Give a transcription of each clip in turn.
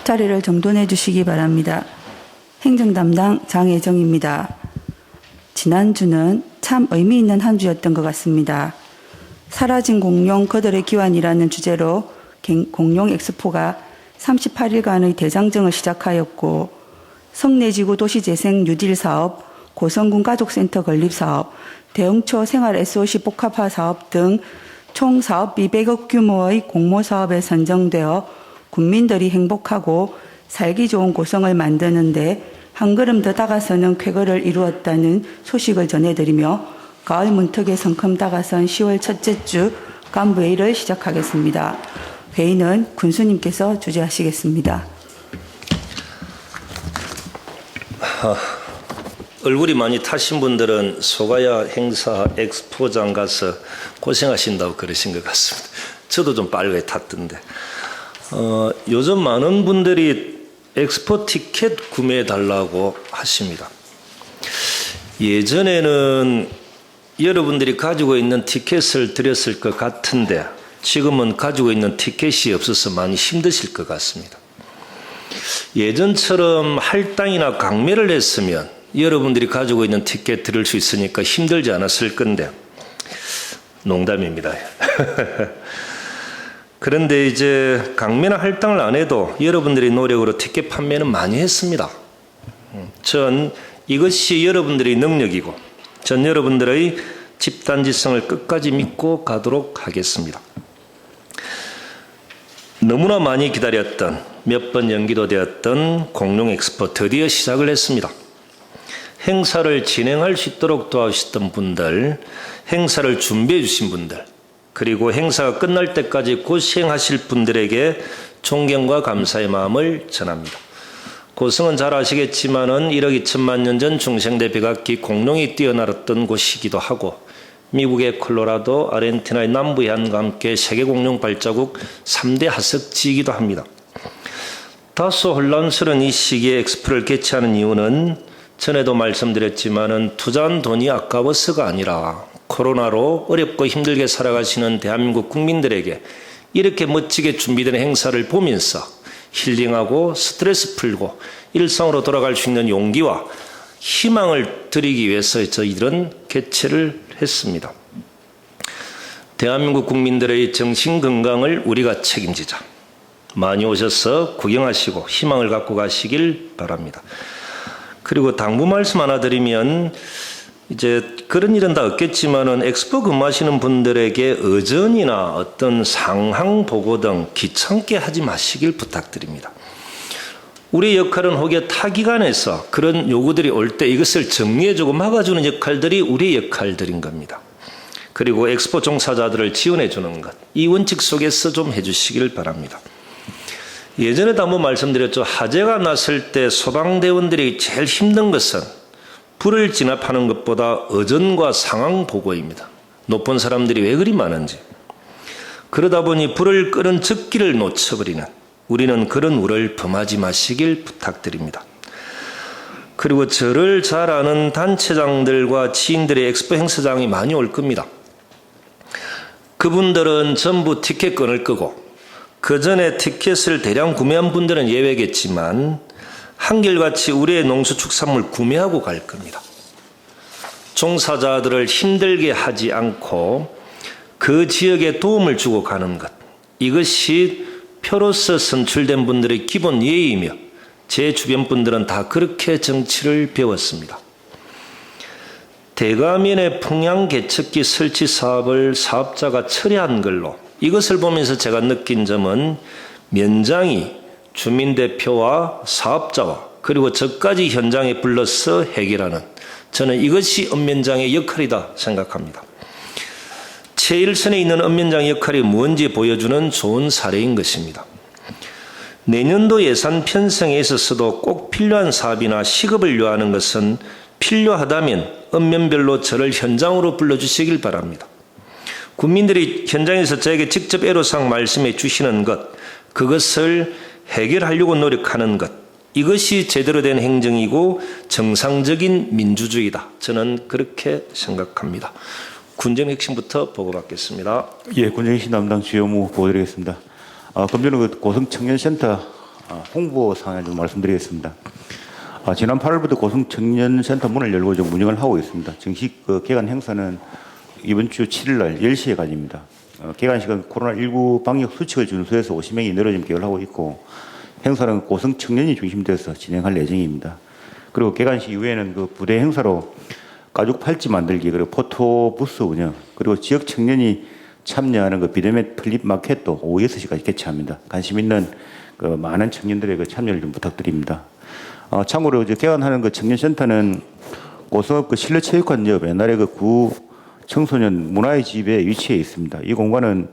자리를 정돈해 주시기 바랍니다. 행정담당 장혜정입니다. 지난주는 참 의미 있는 한 주였던 것 같습니다. 사라진 공룡 그들의 기환이라는 주제로 공룡 엑스포가 38일간의 대장정을 시작하였고, 성내지구 도시재생 뉴딜 사업, 고성군 가족센터 건립사업, 대흥초 생활 SOC 복합화 사업 등 총 사업비 100억 규모의 공모사업에 선정되어 국민들이 행복하고 살기 좋은 고성을 만드는 데 한 걸음 더 다가서는 쾌거를 이루었다는 소식을 전해드리며 가을 문턱에 성큼 다가선 10월 첫째 주 간부회의를 시작하겠습니다. 회의는 군수님께서 주재하시겠습니다. 얼굴이 많이 타신 분들은 소가야 행사 엑스포장 가서 고생하신다고 그러신 것 같습니다. 저도 좀 빨갛게 탔던데. 요즘 많은 분들이 엑스포 티켓 구매해 달라고 하십니다. 예전에는 여러분들이 가지고 있는 티켓을 드렸을 것 같은데 지금은 가지고 있는 티켓이 없어서 많이 힘드실 것 같습니다. 예전처럼 할당이나 강매를 했으면 여러분들이 가지고 있는 티켓 들을 수 있으니까 힘들지 않았을 건데 농담입니다. 그런데 이제 강매나 할당을 안 해도 여러분들의 노력으로 티켓 판매는 많이 했습니다. 전 이것이 여러분들의 능력이고 전 여러분들의 집단지성을 끝까지 믿고 가도록 하겠습니다. 너무나 많이 기다렸던 몇 번 연기도 되었던 공룡 엑스포 드디어 시작을 했습니다. 행사를 진행할 수 있도록 도와주셨던 분들, 행사를 준비해 주신 분들, 그리고 행사가 끝날 때까지 고생하실 분들에게 존경과 감사의 마음을 전합니다. 고성은 잘 아시겠지만은 1억 2천만 년 전 중생대 백악기 공룡이 뛰어날았던 곳이기도 하고 미국의 콜로라도, 아르헨티나의 남부 해안과 함께 세계 공룡 발자국 3대 하석지이기도 합니다. 다소 혼란스러운 이 시기에 엑스포를 개최하는 이유는 전에도 말씀드렸지만은 투자한 돈이 아까워서가 아니라 코로나로 어렵고 힘들게 살아가시는 대한민국 국민들에게 이렇게 멋지게 준비된 행사를 보면서 힐링하고 스트레스 풀고 일상으로 돌아갈 수 있는 용기와 희망을 드리기 위해서 저희들은 개최를 했습니다. 대한민국 국민들의 정신건강을 우리가 책임지자. 많이 오셔서 구경하시고 희망을 갖고 가시길 바랍니다. 그리고 당부 말씀 하나 드리면 이제 그런 일은 다 없겠지만은 엑스포 근무하시는 분들에게 의전이나 어떤 상황 보고 등 귀찮게 하지 마시길 부탁드립니다. 우리의 역할은 혹여 타기관에서 그런 요구들이 올 때 이것을 정리해주고 막아주는 역할들이 우리의 역할들인 겁니다. 그리고 엑스포 종사자들을 지원해주는 것, 이 원칙 속에서 좀 해주시길 바랍니다. 예전에도 한번 말씀드렸죠. 화재가 났을 때 소방대원들이 제일 힘든 것은 불을 진압하는 것보다 의전과 상황 보고입니다. 높은 사람들이 왜 그리 많은지. 그러다 보니 불을 끄는 적기를 놓쳐버리는, 우리는 그런 우를 범하지 마시길 부탁드립니다. 그리고 저를 잘 아는 단체장들과 지인들의 엑스포 행사장이 많이 올 겁니다. 그분들은 전부 티켓권을 끄고 그 전에 티켓을 대량 구매한 분들은 예외겠지만 한결같이 우리의 농수축산물 구매하고 갈 겁니다. 종사자들을 힘들게 하지 않고 그 지역에 도움을 주고 가는 것, 이것이 표로서 선출된 분들의 기본 예의이며 제 주변 분들은 다 그렇게 정치를 배웠습니다. 대가면의 풍량 개척기 설치 사업을 사업자가 철회한 걸로, 이것을 보면서 제가 느낀 점은 면장이 주민대표와 사업자와 그리고 저까지 현장에 불러서 해결하는, 저는 이것이 읍면장의 역할이다 생각합니다. 최일선에 있는 읍면장의 역할이 뭔지 보여주는 좋은 사례인 것입니다. 내년도 예산 편성에 있어서도 꼭 필요한 사업이나 시급을 요하는 것은 필요하다면 읍면별로 저를 현장으로 불러주시길 바랍니다. 국민들이 현장에서 저에게 직접 애로사항 말씀해 주시는 것, 그것을 해결하려고 노력하는 것, 이것이 제대로 된 행정이고 정상적인 민주주의다. 저는 그렇게 생각합니다. 군정 핵심부터 보고받겠습니다. 예, 군정 핵심 담당 주요무 보고드리겠습니다. 금주는 그 고성청년센터 홍보 사항을 좀 말씀드리겠습니다. 지난 8월부터 고성청년센터 문을 열고 좀 운영을 하고 있습니다. 정식 개관 행사는 이번 주 7일 날 10시에 가집니다. 개관식은 코로나19 방역 수칙을 준수해서 50명이 늘어짐 계획하고 있고 행사는 고성 청년이 중심돼서 진행할 예정입니다. 그리고 개관식 이후에는 그 부대 행사로 가죽 팔찌 만들기 그리고 포토 부스 운영 그리고 지역 청년이 참여하는 그 비대면 플립 마켓도 오후 6시까지 개최합니다. 관심 있는 그 많은 청년들의 그 참여를 좀 부탁드립니다. 참고로 이제 개관하는 그 청년센터는 고성읍 그 실내체육관 옆 옛날에 그 구 청소년 문화의 집에 위치해 있습니다. 이 공간은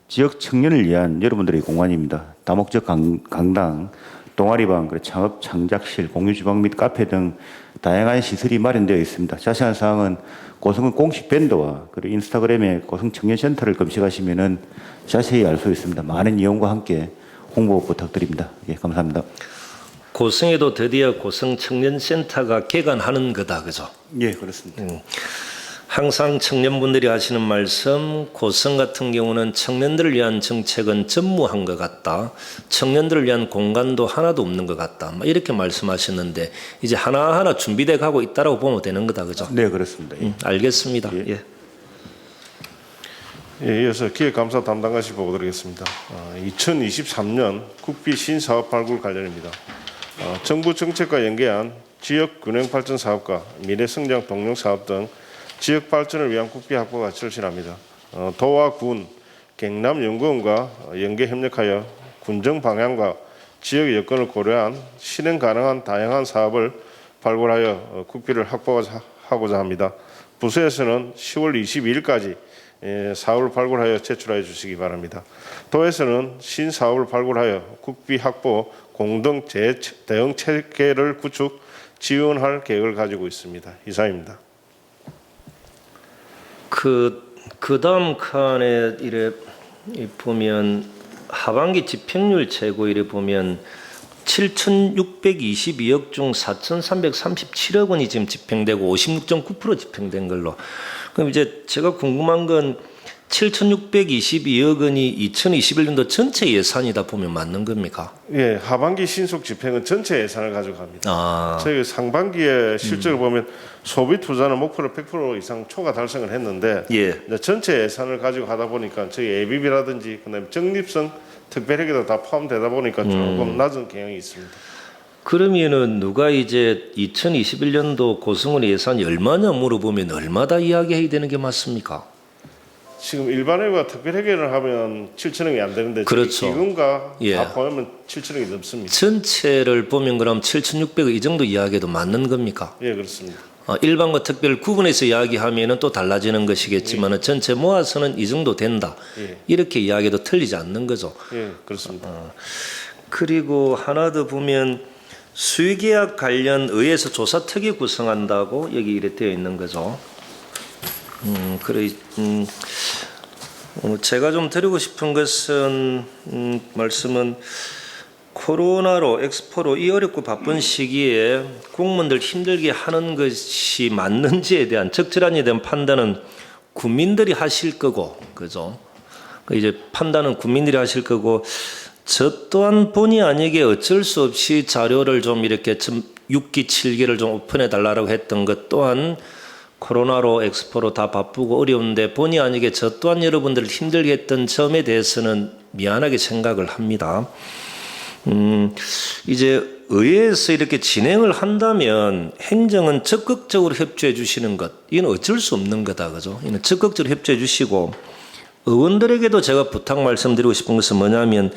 지역 청년을 위한 여러분들의 공간입니다. 다목적 강당, 동아리방, 그리고 창업 창작실, 공유주방 및 카페 등 다양한 시설이 마련되어 있습니다. 자세한 사항은 고성은 공식 밴드와 그리고 인스타그램에 고성 청년센터를 검색하시면은 자세히 알 수 있습니다. 많은 이용과 함께 홍보 부탁드립니다. 예, 감사합니다. 고성에도 드디어 고성 청년센터가 개관하는 거다, 그죠? 예, 그렇습니다. 항상 청년분들이 하시는 말씀, 고성 같은 경우는 청년들을 위한 정책은 전무한 것 같다. 청년들을 위한 공간도 하나도 없는 것 같다. 이렇게 말씀하셨는데 이제 하나하나 준비돼 가고 있다라고 보면 되는 거다, 그죠? 네, 그렇습니다. 예. 알겠습니다. 예. 예, 이어서 기획감사 담당관실 보고 드리겠습니다. 2023년 국비 신사업 발굴 관련입니다. 정부 정책과 연계한 지역 균형 발전 사업과 미래성장 동력 사업 등 지역 발전을 위한 국비 확보가 절실합니다. 도와 군, 경남연구원과 연계 협력하여 군정 방향과 지역 여건을 고려한 실행 가능한 다양한 사업을 발굴하여 국비를 확보하고자 합니다. 부서에서는 10월 22일까지 사업을 발굴하여 제출하여 주시기 바랍니다. 도에서는 신사업을 발굴하여 국비 확보 공동 대응 체계를 구축 지원할 계획을 가지고 있습니다. 이상입니다. 그 다음 칸에 이래 보면 하반기 집행률 재고 이래 보면 7,622억 중 4,337억 원이 지금 집행되고 56.9% 집행된 걸로. 그럼 이제 제가 궁금한 건 7,622억 원이 2021년도 전체 예산이다 보면 맞는 겁니까? 예, 하반기 신속 집행은 전체 예산을 가져갑니다. 저희 상반기에 실적을 보면 소비 투자는 목표를 100% 이상 초과 달성을 했는데 예. 이제 전체 예산을 가지고 하다 보니까 저희 ABB라든지 그다음에 적립성 특별회계도 다 포함되다 보니까 조금 낮은 경향이 있습니다. 그러면은 누가 이제 2021년도 고성원 예산이 얼마냐 물어보면 얼마다 이야기해야 되는 게 맞습니까? 지금 일반회계와 특별회계를 하면 7천억이 안 되는데 그렇죠. 기금과 예. 다 포함하면 7천억이 넘습니다. 전체를 보면 그럼 7,600억 이 정도 이야기해도 맞는 겁니까? 예, 그렇습니다. 일반과 특별 구분해서 이야기하면은 또 달라지는 것이겠지만은 전체 모아서는 이 정도 된다. 예. 이렇게 이야기도 틀리지 않는 거죠. 예, 그렇습니다. 그리고 하나 더 보면 수의계약 관련 의회에서 조사특위 구성한다고 여기 이래 되어 있는 거죠. 제가 좀 드리고 싶은 것은 말씀은 코로나로 엑스포로 이 어렵고 바쁜 시기에 공무원들 힘들게 하는 것이 맞는지에 대한 적절한에 대한 판단은 국민들이 하실 거고, 그죠? 이제 판단은 국민들이 하실 거고, 저 또한 본의 아니게 어쩔 수 없이 자료를 좀 이렇게 6기, 7기를 좀 오픈해 달라고 했던 것 또한 코로나로 엑스포로 다 바쁘고 어려운데 본의 아니게 저 또한 여러분들을 힘들게 했던 점에 대해서는 미안하게 생각을 합니다. 이제 의회에서 이렇게 진행을 한다면 행정은 적극적으로 협조해 주시는 것, 이건 어쩔 수 없는 거다, 그죠? 이는 적극적으로 협조해 주시고, 의원들에게도 제가 부탁 말씀드리고 싶은 것은 뭐냐면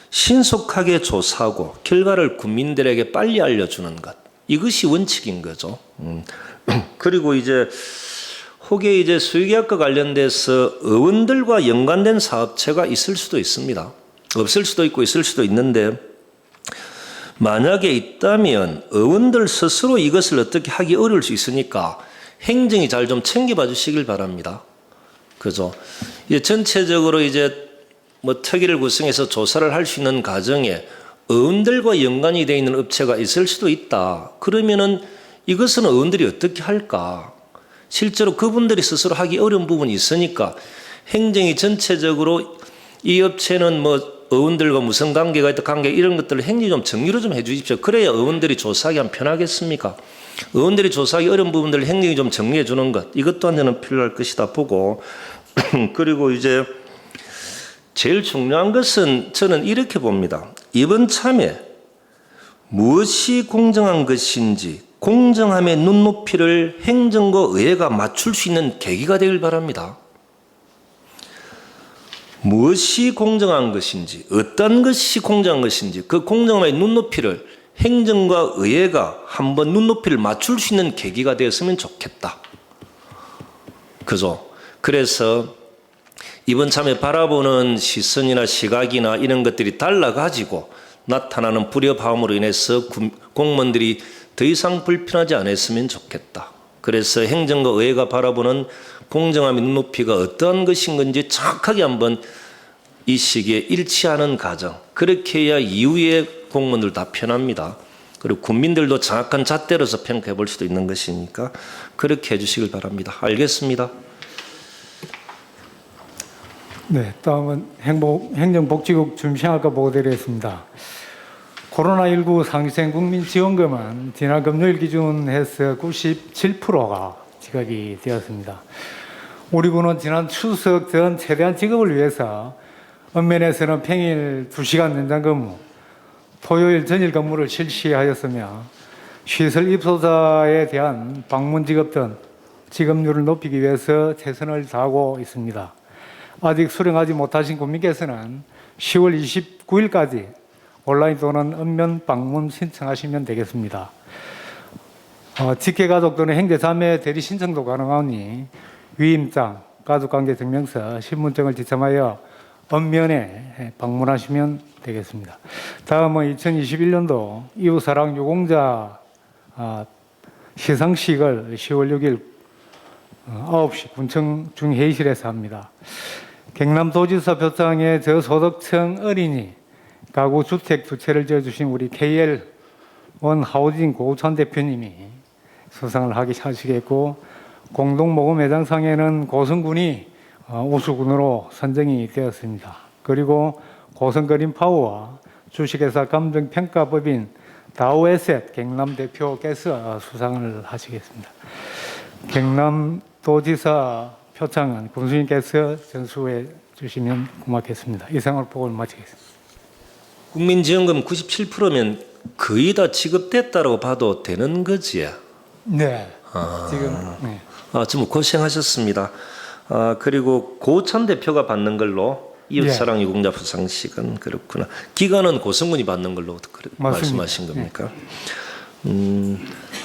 신속하게 조사하고 결과를 국민들에게 빨리 알려주는 것, 이것이 원칙인 거죠. 그리고 이제 혹에 이제 수의계약과 관련돼서 의원들과 연관된 사업체가 있을 수도 있습니다. 없을 수도 있고 있을 수도 있는데 만약에 있다면 의원들 스스로 이것을 어떻게 하기 어려울 수 있으니까 행정이 잘 좀 챙겨봐 주시길 바랍니다. 그죠? 이제 전체적으로 이제 뭐 특위를 구성해서 조사를 할 수 있는 과정에 의원들과 연관이 되어 있는 업체가 있을 수도 있다. 그러면은 이것은 의원들이 어떻게 할까? 실제로 그분들이 스스로 하기 어려운 부분이 있으니까 행정이 전체적으로 이 업체는 뭐 의원들과 무슨 관계가 있다, 관계 이런 것들을 행정이 좀 정리를 좀 해주십시오. 그래야 의원들이 조사하기 안 편하겠습니까? 의원들이 조사하기 어려운 부분들을 행정이 좀 정리해 주는 것, 이것 또한 저는 필요할 것이다 보고 그리고 이제 제일 중요한 것은 저는 이렇게 봅니다. 이번 참에 무엇이 공정한 것인지 공정함의 눈높이를 행정과 의회가 맞출 수 있는 계기가 되길 바랍니다. 무엇이 공정한 것인지, 어떤 것이 공정한 것인지 그 공정함의 눈높이를 행정과 의회가 한번 눈높이를 맞출 수 있는 계기가 되었으면 좋겠다. 그죠? 그래서 이번 참에 바라보는 시선이나 시각이나 이런 것들이 달라가지고 나타나는 불협화음으로 인해서 공무원들이 더 이상 불편하지 않았으면 좋겠다. 그래서 행정과 의회가 바라보는 공정함의 눈높이가 어떠한 것인 건지 정확하게 한번 이 시기에 일치하는 과정, 그렇게 해야 이후에 공무원들 다 편합니다. 그리고 국민들도 정확한 잣대로서 평가해 볼 수도 있는 것이니까 그렇게 해주시길 바랍니다. 알겠습니다. 네, 다음은 행정복지국 준비생활과 보고드리겠습니다. 코로나19 상생 국민지원금은 지난 금요일 기준해서 97%가 지급이 되었습니다. 우리 군은 지난 추석 전 최대한 지급을 위해서 읍면에서는 평일 2시간 연장 근무, 토요일 전일 근무를 실시하였으며 시설 입소자에 대한 방문 지급 등 지급률을 높이기 위해서 최선을 다하고 있습니다. 아직 수령하지 못하신 국민께서는 10월 29일까지 온라인 또는 읍면 방문 신청하시면 되겠습니다. 직계가족 또는 형제자매 대리 신청도 가능하니 위임장, 가족관계증명서, 신분증을 지참하여 읍면에 방문하시면 되겠습니다. 다음은 2021년도 이웃사랑 유공자 시상식을 10월 6일 9시 군청 중회의실에서 합니다. 경남도지사 표창에 저소득층 어린이 가구 주택 2채를 지어주신 우리 KL 원 하우징 고우찬 대표님이 수상을 하시겠고, 공동모금회장상에는 고성군이 우수군으로 선정이 되었습니다. 그리고 고성그린파워와 주식회사 감정평가법인 다우에셋 경남 대표께서 수상을 하시겠습니다. 경남도지사 표창은 군수님께서 전수해 주시면 고맙겠습니다. 이상으로 보고를 마치겠습니다. 국민지원금 97%면 거의 다 지급됐다고 봐도 되는 거지? 네. 지금 네. 정말 고생하셨습니다. 그리고 고찬 대표가 받는 걸로 이웃사랑 유공자 부상식은 그렇구나. 기간은 고성군이 받는 걸로 말씀하신 겁니까?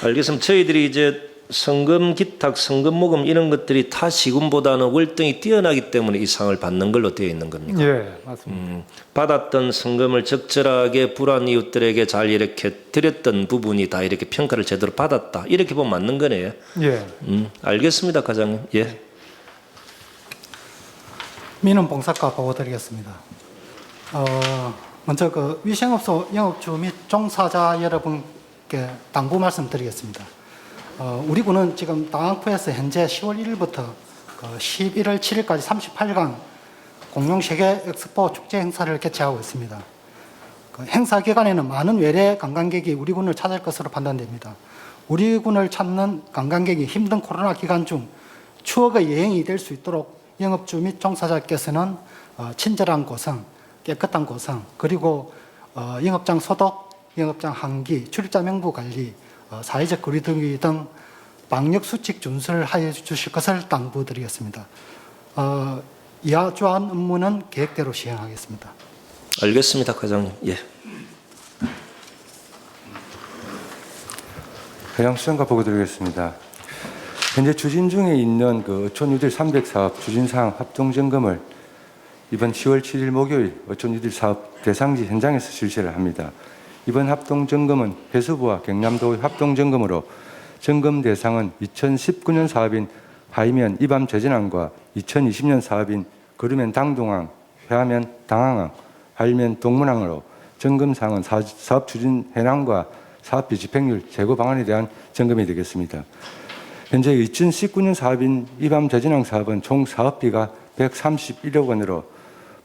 알겠습니다. 저희들이 이제 성금 기탁, 성금 모금 이런 것들이 타 시군보다는 월등히 뛰어나기 때문에 이 상을 받는 걸로 되어 있는 겁니까? 예, 맞습니다. 받았던 성금을 적절하게 불안 이웃들에게 잘 이렇게 드렸던 부분이 다 이렇게 평가를 제대로 받았다. 이렇게 보면 맞는 거네요. 예. 알겠습니다, 과장님. 예. 민원봉사과 보고드리겠습니다. 먼저 위생업소 영업주 및 종사자 여러분께 당부 말씀드리겠습니다. 우리 군은 지금 당학부에서 현재 10월 1일부터 11월 7일까지 38강 공룡 세계 엑스포 축제 행사를 개최하고 있습니다. 행사 기간에는 많은 외래 관광객이 우리 군을 찾을 것으로 판단됩니다. 우리 군을 찾는 관광객이 힘든 코로나 기간 중 추억의 여행이 될 수 있도록 영업주 및 종사자께서는 친절한 고성, 깨끗한 고성, 그리고 영업장 소독, 영업장 환기, 출입자 명부 관리, 사회적 거리두기 등 방역 수칙 준수를 하여 주실 것을 당부드리겠습니다. 이하 주한 업무는 계획대로 시행하겠습니다. 알겠습니다, 과장님. 예. 해양 수정과 보고드리겠습니다. 현재 추진 중에 있는 어촌 유딜 300사업 추진사항 합동점검을 이번 10월 7일 목요일 어촌 유딜 사업 대상지 현장에서 실시를 합니다. 이번 합동점검은 해수부와 경남도 합동점검으로 점검 대상은 2019년 사업인 하이면 이밤 재진항과 2020년 사업인 거르면 당동항, 회하면 당항항, 할면 동문항으로 점검사항은 사업 추진 현황과 사업비 집행률, 재고 방안에 대한 점검이 되겠습니다. 현재 2019년 사업인 이밤 재진항 사업은 총 사업비가 131억 원으로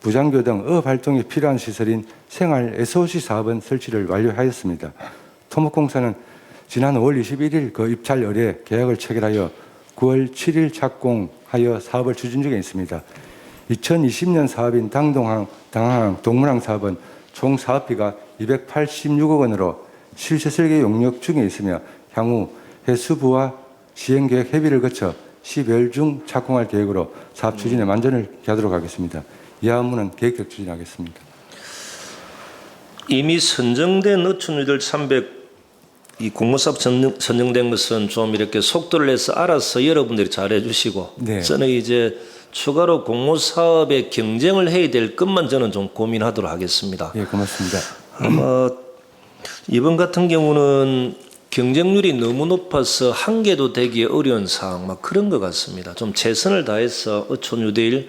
부장교 등 어업 활동에 필요한 시설인 생활 SOC 사업은 설치를 완료하였습니다. 토목공사는 지난 5월 21일 그 입찰 의뢰 계약을 체결하여 9월 7일 착공하여 사업을 추진 중에 있습니다. 2020년 사업인 당동항, 동문항 사업은 총 사업비가 286억 원으로 실시 설계 용역 중에 있으며 향후 해수부와 시행계획 협의를 거쳐 10월 중 착공할 계획으로 사업 추진에 만전을 기하도록 하겠습니다. 이 업무는 계획적 추진하겠습니다. 이미 선정된 어촌유들 300이 공모사업 선정된 것은 좀 이렇게 속도를 내서 알아서 여러분들이 잘해 주시고 네. 저는 이제 추가로 공모사업에 경쟁을 해야 될 것만 저는 좀 고민하도록 하겠습니다. 예, 고맙습니다. 아마 이번 같은 경우는 경쟁률이 너무 높아서 한 개도 되기 어려운 상황 막 그런 것 같습니다. 좀 최선을 다해서 어촌유대일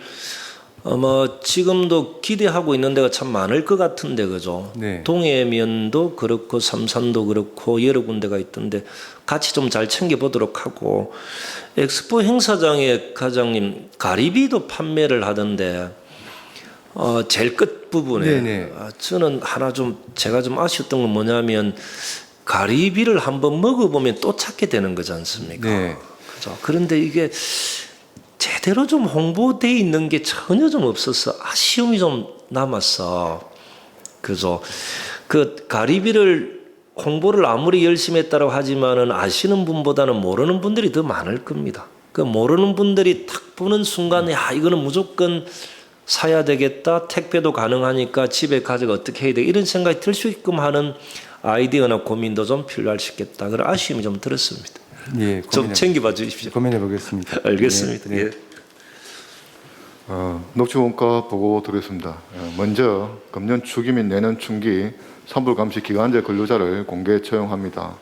아마 지금도 기대하고 있는 데가 참 많을 것 같은데 그죠? 네. 동해면도 그렇고 삼산도 그렇고 여러 군데가 있던데 같이 좀 잘 챙겨보도록 하고 엑스포 행사장에 과장님 가리비도 판매를 하던데 제일 끝 부분에 네네. 저는 하나 좀 제가 좀 아쉬웠던 건 뭐냐면 가리비를 한번 먹어보면 또 찾게 되는 거지 않습니까? 네. 그죠? 그런데 이게 제대로 좀 홍보돼 있는 게 전혀 좀 없어서 아쉬움이 좀 남았어. 그죠? 그 가리비를 홍보를 아무리 열심히 했다고 하지만은 아시는 분보다는 모르는 분들이 더 많을 겁니다. 그 모르는 분들이 탁 보는 순간 야 이거는 무조건 사야 되겠다. 택배도 가능하니까 집에 가져가 어떻게 해야 돼 이런 생각이 들 수 있게끔 하는 아이디어나 고민도 좀 필요할 수 있겠다. 그런 아쉬움이 좀 들었습니다. 예, 좀 챙겨봐 주십시오. 고민해 보겠습니다. 알겠습니다. 예, 네. 예. 녹지원가 보고 드리겠습니다. 먼저 금년 추기 및 내년春기 산불 감시 기간제 근로자를 공개 채용합니다.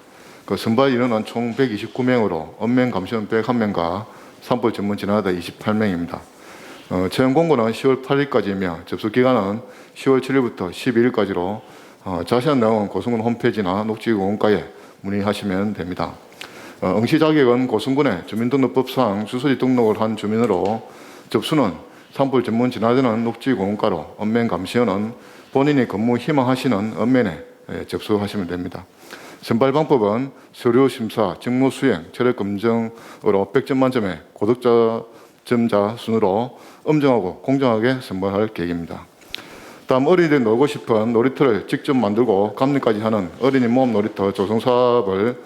그 선발 인원은 총 129명으로 엄면 감시원 101명과 산불 전문 진화자 28명입니다. 채용 공고는 10월 8일까지이며 접수 기간은 10월 7일부터 12일까지로 자세한 내용은 고성군 홈페이지나 녹지원가에 문의하시면 됩니다. 응시 자격은 고성군의 주민등록법상 주소지 등록을 한 주민으로 접수는 산불 전문 진화자는 녹지공원가로 언면 감시원은 본인이 근무 희망하시는 언면에 접수하시면 됩니다. 선발 방법은 서류 심사, 직무 수행, 체력 검증으로 100점 만점에 고득점자 순으로 엄정하고 공정하게 선발할 계획입니다. 다음 어린이들이 놀고 싶은 놀이터를 직접 만들고 감리까지 하는 어린이 모험 놀이터 조성 사업을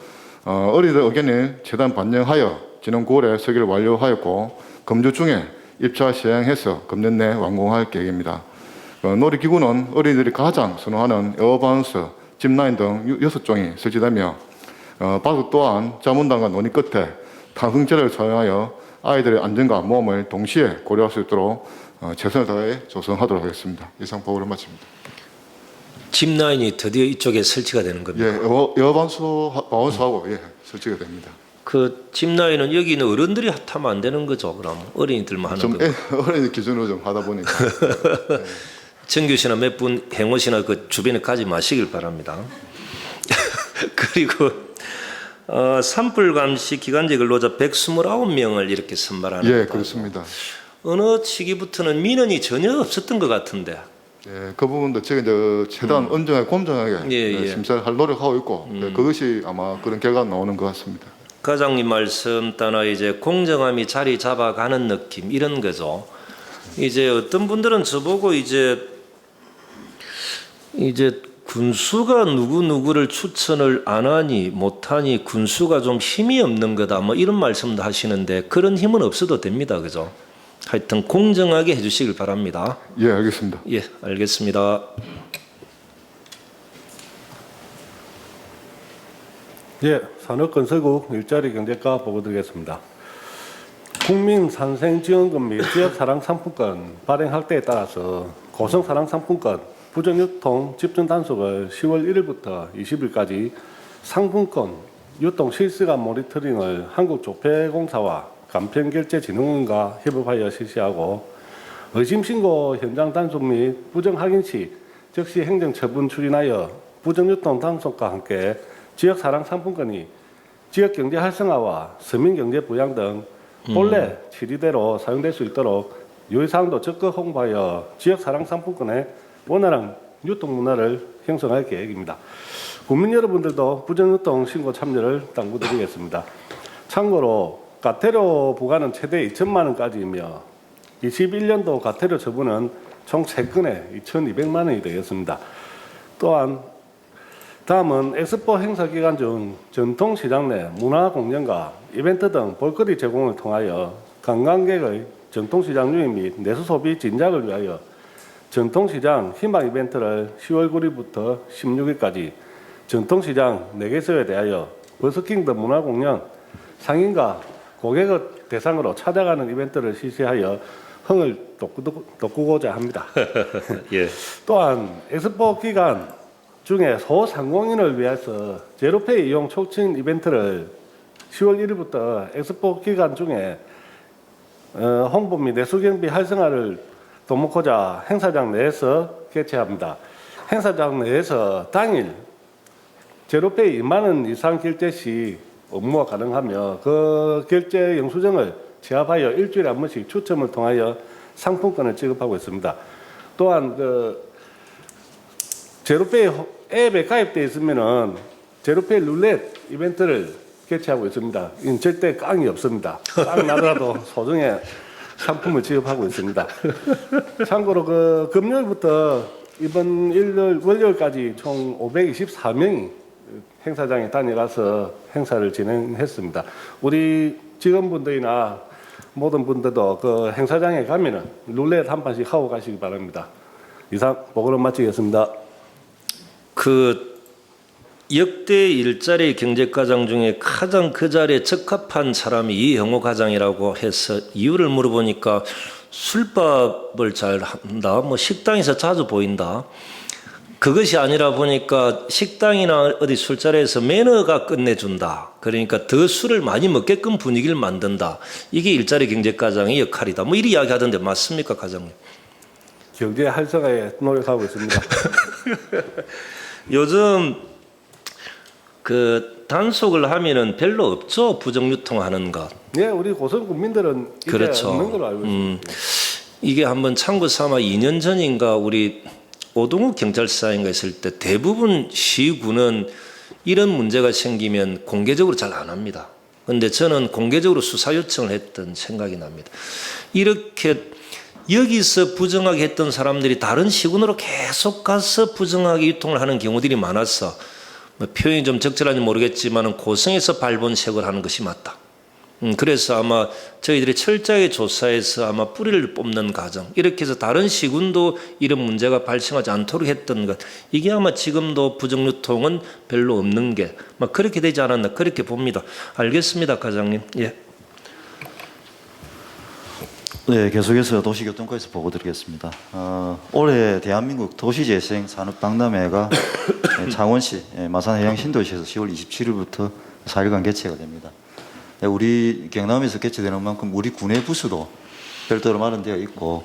어린이들 의견을 최대한 반영하여 지난 9월에 설계를 완료하였고 금주 중에 입차 시행해서 금년 내 완공할 계획입니다. 놀이기구는 어린이들이 가장 선호하는 에어바운스, 짚라인 등 6종이 설치되며 바둑 또한 자문단과 논의 끝에 탕승제를 사용하여 아이들의 안전과 모험을 동시에 고려할 수 있도록 최선을 다해 조성하도록 하겠습니다. 이상 보고를 마칩니다. 짚라인이 드디어 이쪽에 설치가 되는 겁니다. 예, 에어바운스하고 설치가 됩니다. 그 짚라인은 여기 있는 어른들이 타면 안 되는 거죠. 그럼 어린이들만 하는 좀 거. 어린이 기준으로 좀 하다 보니까. 정규 씨나 몇 분 행호 씨나 그 주변에 가지 마시길 바랍니다. 그리고 산불 감시 기간제 근로자 129명을 이렇게 선발하는 예, 거다. 그렇습니다. 어느 시기부터는 민원이 전혀 없었던 것 같은데. 예, 그 부분도 제가 이제 최대한 엄정하게 공정하게 예. 심사를 할 노력하고 있고 그것이 아마 그런 결과가 나오는 것 같습니다. 과장님 말씀 따라 이제 공정함이 자리 잡아가는 느낌 이런 거죠. 이제 어떤 분들은 저보고 이제 군수가 누구를 추천을 안 하니 못하니 군수가 좀 힘이 없는 거다 뭐 이런 말씀도 하시는데 그런 힘은 없어도 됩니다. 그죠? 하여튼 공정하게 해주시길 바랍니다. 예, 알겠습니다. 예, 알겠습니다. 예, 산업건설국 일자리 경제과 보고 드리겠습니다. 국민산생지원금 및 지역사랑상품권 발행할 때에 따라서 고성사랑상품권 부정유통 집중 단속을 10월 1일부터 20일까지 상품권 유통 실시간 모니터링을 한국조폐공사와 간편결제진흥원과 협업하여 실시하고 의심신고 현장 단속 및 부정확인 시 즉시 행정처분 추진하여 부정유통 단속과 함께 지역사랑상품권이 지역경제 활성화와 서민경제 부양 등 본래 7위대로 사용될 수 있도록 유의사항도 적극 홍보하여 지역 사랑 상품권의 원활한 유통 문화를 형성할 계획입니다. 국민 여러분들도 부정유통 신고 참여를 당부드리겠습니다. 참고로 과태료 부과는 최대 2천만 원까지이며 21년도 과태료 처분은 총 3건에 2,200만 원이 되겠습니다. 또한 다음은 엑스포 행사 기간 중 전통시장 내 문화 공연과 이벤트 등 볼거리 제공을 통하여 관광객의 전통시장 유입 및 내수 소비 진작을 위하여 전통시장 희망 이벤트를 10월 9일부터 16일까지 전통시장 4개소에 대하여 버스킹덤 문화공연 상인과 고객을 대상으로 찾아가는 이벤트를 실시하여 흥을 돋구고자 합니다. 예. 또한 엑스포 기간 중에 소상공인을 위해서 제로페이 이용 촉진 이벤트를 10월 1일부터 엑스포 기간 중에 홍보 및 내수경비 활성화를 도모하고자 행사장 내에서 개최합니다. 행사장 내에서 당일 제로페이 2만 원 이상 결제 시 업무가 가능하며 그 결제 영수증을 제압하여 일주일에 한 번씩 추첨을 통하여 상품권을 지급하고 있습니다. 또한 제로페이 앱에 가입되어 있으면은 제로페이 룰렛 이벤트를 개최하고 있습니다. 이건 절대 깡이 없습니다. 깡 나더라도 소정의 상품을 지급하고 있습니다. 참고로 금요일부터 이번 일요일, 월요일까지 총 524명이 행사장에 다녀가서 행사를 진행했습니다. 우리 직원분들이나 모든 분들도 행사장에 가면은 룰렛 한 판씩 하고 가시기 바랍니다. 이상 보고를 마치겠습니다. 역대 일자리 경제과장 중에 가장 그 자리에 적합한 사람이 이형호 과장이라고 해서 이유를 물어보니까 술밥을 잘 한다, 식당에서 자주 보인다. 그것이 아니라 보니까 식당이나 어디 술자리에서 매너가 끝내준다. 그러니까 더 술을 많이 먹게끔 분위기를 만든다. 이게 일자리 경제과장의 역할이다. 이리 이야기하던데 맞습니까, 과장님? 경제 활성화에 노력하고 있습니다. 요즘 단속을 하면은 별로 없죠, 부정유통하는 것. 네, 우리 고성 국민들은 이제 그렇죠. 없는 걸로 알고 있습니다. 이게 한번 참고 삼아 2년 전인가 우리 오동욱 경찰서인가 했을 때 대부분 시군은 이런 문제가 생기면 공개적으로 잘 안 합니다. 그런데 저는 공개적으로 수사 요청을 했던 생각이 납니다. 이렇게 여기서 부정하게 했던 사람들이 다른 시군으로 계속 가서 부정하게 유통을 하는 경우들이 많아서 표현이 좀 적절한지 모르겠지만 고성에서 발본색을 하는 것이 맞다. 그래서 아마 저희들이 철저하게 조사해서 아마 뿌리를 뽑는 과정, 이렇게 해서 다른 시군도 이런 문제가 발생하지 않도록 했던 것, 이게 아마 지금도 부정유통은 별로 없는 게 그렇게 되지 않았나 그렇게 봅니다. 알겠습니다, 과장님. 예. 네, 계속해서 도시교통과에서 보고 드리겠습니다. 올해 대한민국 도시재생 산업박람회가 창원시 마산해양 신도시에서 10월 27일부터 4일간 개최가 됩니다. 우리 경남에서 개최되는 만큼 우리 군의 부스도 별도로 마련되어 있고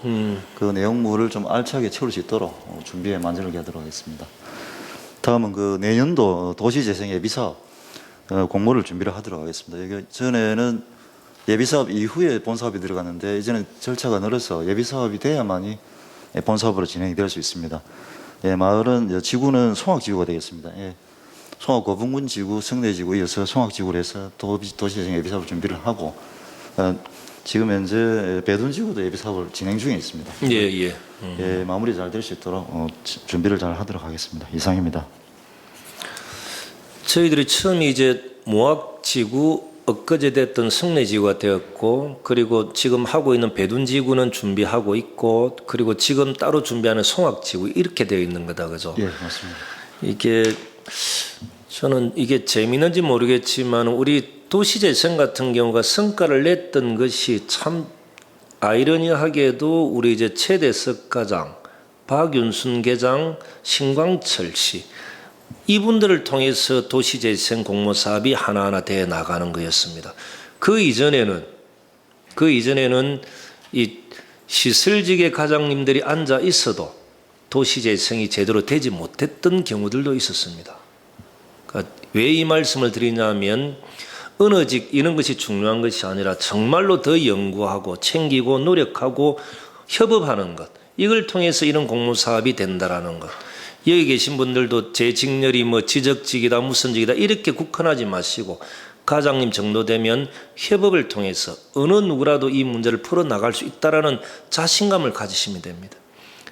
그 내용물을 좀 알차게 채울 수 있도록 준비에 만전을 기하도록 하겠습니다. 다음은 내년도 도시재생 예비사업 공모를 준비를 하도록 하겠습니다. 여기 전에는 예비사업 이후에 본사업이 들어갔는데 이제는 절차가 늘어서 예비사업이 돼야만이 본사업으로 진행이 될 수 있습니다. 마을은 지구는 송악지구가 되겠습니다. 송악 고분군 지구, 성내지구 이어서 송악지구로 해서 도시재생 예비사업을 준비를 하고 지금 현재 배둔지구도 예비사업을 진행 중에 있습니다. 마무리 잘 될 수 있도록 준비를 잘 하도록 하겠습니다. 이상입니다. 저희들이 처음 이제 모악지구 엊그제 됐던 성내지구가 되었고, 그리고 지금 하고 있는 배둔지구는 준비하고 있고, 그리고 지금 따로 준비하는 송악지구 이렇게 되어 있는 거다, 그죠? 예, 맞습니다. 저는 이게 재미있는지 모르겠지만 우리 도시재생 같은 경우가 성과를 냈던 것이 참 아이러니하게도 우리 이제 최대석 과장, 박윤순 계장, 신광철 씨 이분들을 통해서 도시재생 공모사업이 하나하나 돼 나가는 거였습니다. 그 이전에는 이 시설직의 과장님들이 앉아 있어도 도시재생이 제대로 되지 못했던 경우들도 있었습니다. 그러니까 왜 이 말씀을 드리냐면 언어직 이런 것이 중요한 것이 아니라 정말로 더 연구하고 챙기고 노력하고 협업하는 것, 이걸 통해서 이런 공무사업이 된다라는 것. 여기 계신 분들도 제 직렬이 뭐 지적직이다 무슨 직이다 이렇게 국한하지 마시고 과장님 정도 되면 협업을 통해서 어느 누구라도 이 문제를 풀어나갈 수 있다라는 자신감을 가지시면 됩니다.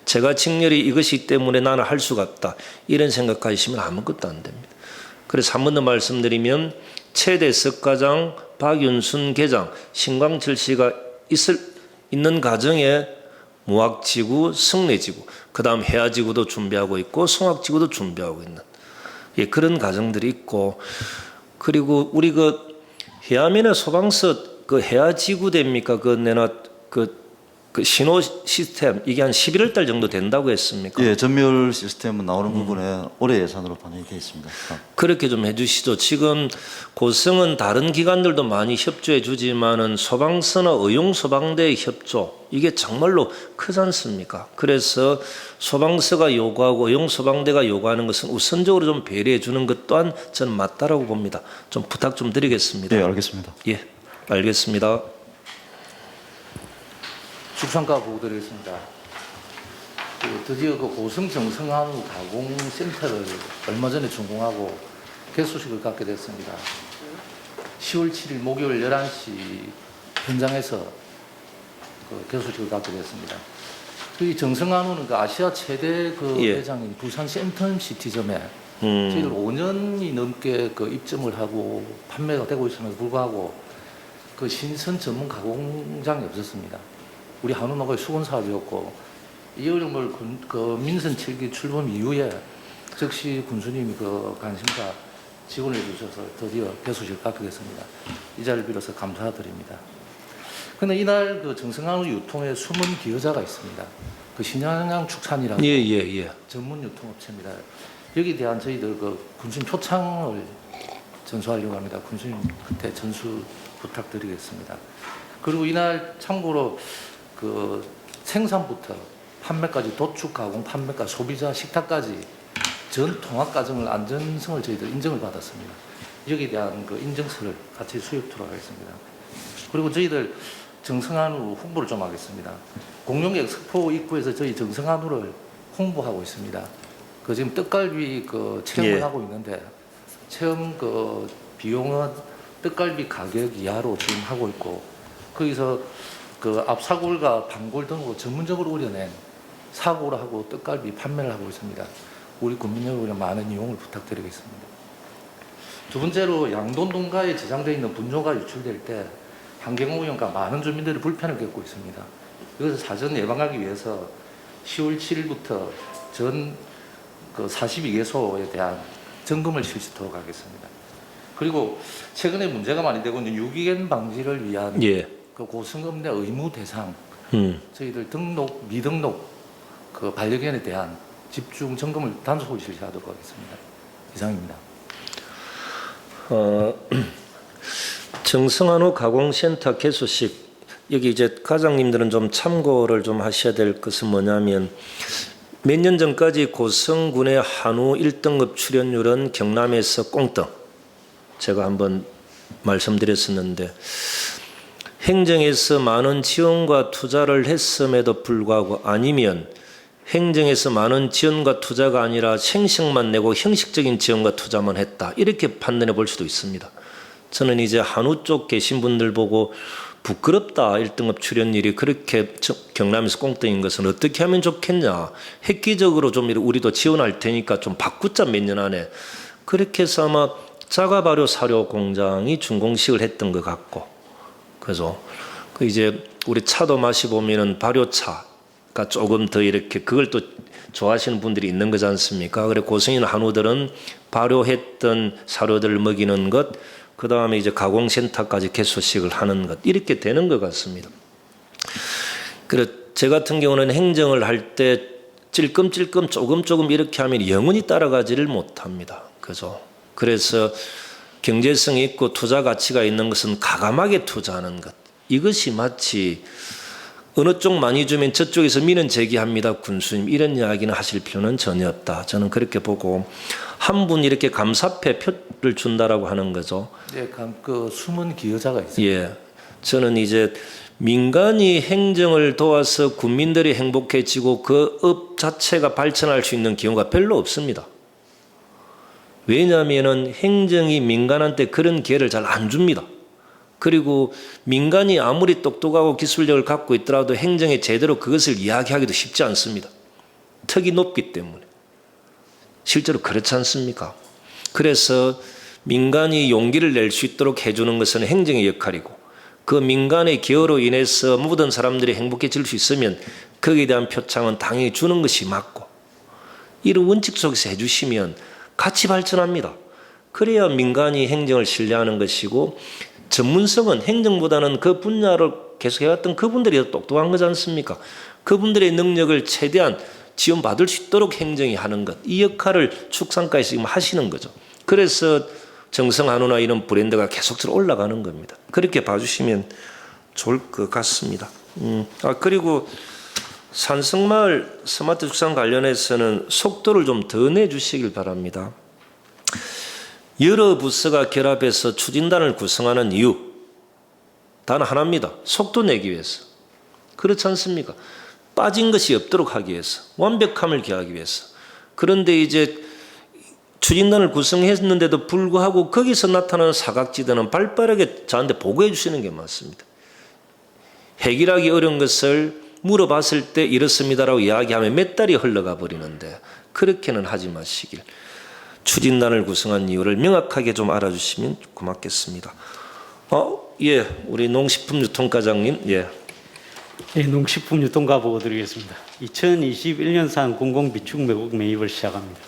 제가 직렬이 이것이기 때문에 나는 할 수가 없다 이런 생각하시면 아무것도 안 됩니다. 그래서 한 번 더 말씀드리면 최대석 과장, 박윤순 계장, 신광철 씨가 있는 가정에 무학지구, 성내지구, 그 다음 해화지구도 준비하고 있고 송악지구도 준비하고 있는 그런 가정들이 있고, 그리고 우리 그 해화면에 소방서 그 해화지구 됩니까? 그 내나 그 신호 시스템 이게 한 11월 달 정도 된다고 했습니까? 예, 전멸 시스템은 나오는 부분에 올해 예산으로 반영이 되어 있습니다. 그렇게 좀 해주시죠. 지금 고성은 다른 기관들도 많이 협조해 주지만은 소방서나 의용소방대의 협조 이게 정말로 크지 않습니까? 그래서 소방서가 요구하고 의용소방대가 요구하는 것은 우선적으로 좀 배려해 주는 것 또한 저는 맞다라고 봅니다. 좀 부탁 좀 드리겠습니다. 예, 알겠습니다. 예, 알겠습니다. 축산가 보고드리겠습니다. 드디어 그 고성 정성한우 가공센터를 얼마 전에 준공하고 개소식을 갖게 됐습니다. 10월 7일 목요일 11시 현장에서 그 개소식을 갖게 됐습니다. 이 정성한우는 그 아시아 최대 그 매장인 부산 센텀시티점에 저희들 5년이 넘게 그 입점을 하고 판매가 되고 있음에도 불구하고 그 신선 전문 가공장이 없었습니다. 우리 한우 농가의 수건 사업이었고 이 어려움을 그 민선 7기 출범 이후에 즉시 군수님이 그 관심과 지원해 주셔서 드디어 개소식을 갖게 됐습니다. 이 자리를 빌어서 감사드립니다. 그런데 이날 그 정성한우 유통에 숨은 기여자가 있습니다. 그 신양양 축산이라는 전문 유통업체입니다. 여기에 대한 저희들 그 군수님 표창을 전수하려고 합니다. 군수님 그때 전수 부탁드리겠습니다. 그리고 이날 참고로 그 생산부터 판매까지 도축, 가공, 판매까지 소비자 식탁까지 전 통합 과정을 안전성을 저희들 인정을 받았습니다. 여기에 대한 그 인증서를 같이 수여토록 하겠습니다. 그리고 저희들 정성한우 홍보를 좀 하겠습니다. 공룡 엑스포 입구에서 저희 정성한우를 홍보하고 있습니다. 그 지금 떡갈비 그 체험을 하고 있는데 체험 그 비용은 떡갈비 가격 이하로 지금 하고 있고 거기서 그 앞사골과 방골 등으로 전문적으로 우려낸 사고를 하고 떡갈비 판매를 하고 있습니다. 우리 국민 여러분의 많은 이용을 부탁드리겠습니다. 두 번째로 양돈동가에 저장되어 있는 분뇨가 유출될 때 환경오염과 많은 주민들이 불편을 겪고 있습니다. 이것을 사전 예방하기 위해서 10월 7일부터 전 그 42개소에 대한 점검을 실시토록 하겠습니다. 그리고 최근에 문제가 많이 되고 있는 유기견 방지를 위한 그 고성업내 의무 대상 저희들 등록 미등록 그 반려견에 대한 집중 점검을 단속을 실시하도록 하겠습니다. 이상입니다. 정성한우 가공센터 개소식 여기 이제 과장님들은 좀 참고를 좀 하셔야 될 것은 뭐냐면 몇 년 전까지 고성군의 한우 1등급 출연율은 경남에서 꽁등 제가 한번 말씀드렸었는데 행정에서 많은 지원과 투자를 했음에도 불구하고 아니면 행정에서 많은 지원과 투자가 아니라 생식만 내고 형식적인 지원과 투자만 했다 이렇게 판단해 볼 수도 있습니다. 저는 이제 한우 쪽 계신 분들 보고 부끄럽다 1등급 출연율이 그렇게 경남에서 꽁등인 것은 어떻게 하면 좋겠냐 획기적으로 좀 우리도 지원할 테니까 좀 바꾸자 몇 년 안에 그렇게 해서 아마 자가발효 사료 공장이 준공식을 했던 것 같고 그래서 그 이제 우리 차도 마시보면은 발효차가 조금 더 이렇게 그걸 또 좋아하시는 분들이 있는 거지 않습니까? 그래 고성인 한우들은 발효했던 사료들을 먹이는 것 그 다음에 이제 가공센터까지 개소식을 하는 것 이렇게 되는 것 같습니다. 그래 제 같은 경우는 행정을 할 때 찔끔찔끔 조금 이렇게 하면 영원히 따라가지를 못합니다. 그래서 경제성이 있고 투자 가치가 있는 것은 가감하게 투자하는 것 이것이 마치 어느 쪽 많이 주면 저쪽에서 민원 제기합니다. 군수님 이런 이야기는 하실 필요는 전혀 없다. 저는 그렇게 보고 한 분 이렇게 감사패 표를 준다라고 하는 거죠. 네, 그 숨은 기여자가 있습니다. 예, 저는 이제 민간이 행정을 도와서 국민들이 행복해지고 그 업 자체가 발전할 수 있는 경우가 별로 없습니다. 왜냐하면 행정이 민간한테 그런 기회를 잘 안 줍니다. 그리고 민간이 아무리 똑똑하고 기술력을 갖고 있더라도 행정에 제대로 그것을 이야기하기도 쉽지 않습니다. 턱이 높기 때문에. 실제로 그렇지 않습니까? 그래서 민간이 용기를 낼 수 있도록 해주는 것은 행정의 역할이고 그 민간의 기여로 인해서 모든 사람들이 행복해질 수 있으면 거기에 대한 표창은 당연히 주는 것이 맞고 이런 원칙 속에서 해주시면 같이 발전합니다. 그래야 민간이 행정을 신뢰하는 것이고 전문성은 행정보다는 그 분야를 계속 해왔던 그분들이 더 똑똑한 거지 않습니까? 그분들의 능력을 최대한 지원받을 수 있도록 행정이 하는 것. 이 역할을 축산과에서 지금 하시는 거죠. 그래서 정성한우나 이런 브랜드가 계속적으로 올라가는 겁니다. 그렇게 봐주시면 좋을 것 같습니다. 그리고 산성마을 스마트 축산 관련해서는 속도를 좀 더 내주시길 바랍니다. 여러 부서가 결합해서 추진단을 구성하는 이유 단 하나입니다. 속도 내기 위해서. 그렇지 않습니까? 빠진 것이 없도록 하기 위해서, 완벽함을 기하기 위해서. 그런데 이제 추진단을 구성했는데도 불구하고 거기서 나타나는 사각지대는 발빠르게 저한테 보고해 주시는 게 맞습니다. 해결하기 어려운 것을 물어봤을 때 이렇습니다라고 이야기하면 몇 달이 흘러가 버리는데 그렇게는 하지 마시길. 추진단을 구성한 이유를 명확하게 좀 알아주시면 고맙겠습니다. 예, 우리 농식품유통과장님, 예. 네, 농식품유통과 보고 드리겠습니다. 2021년산 공공비축 매입을 시작합니다.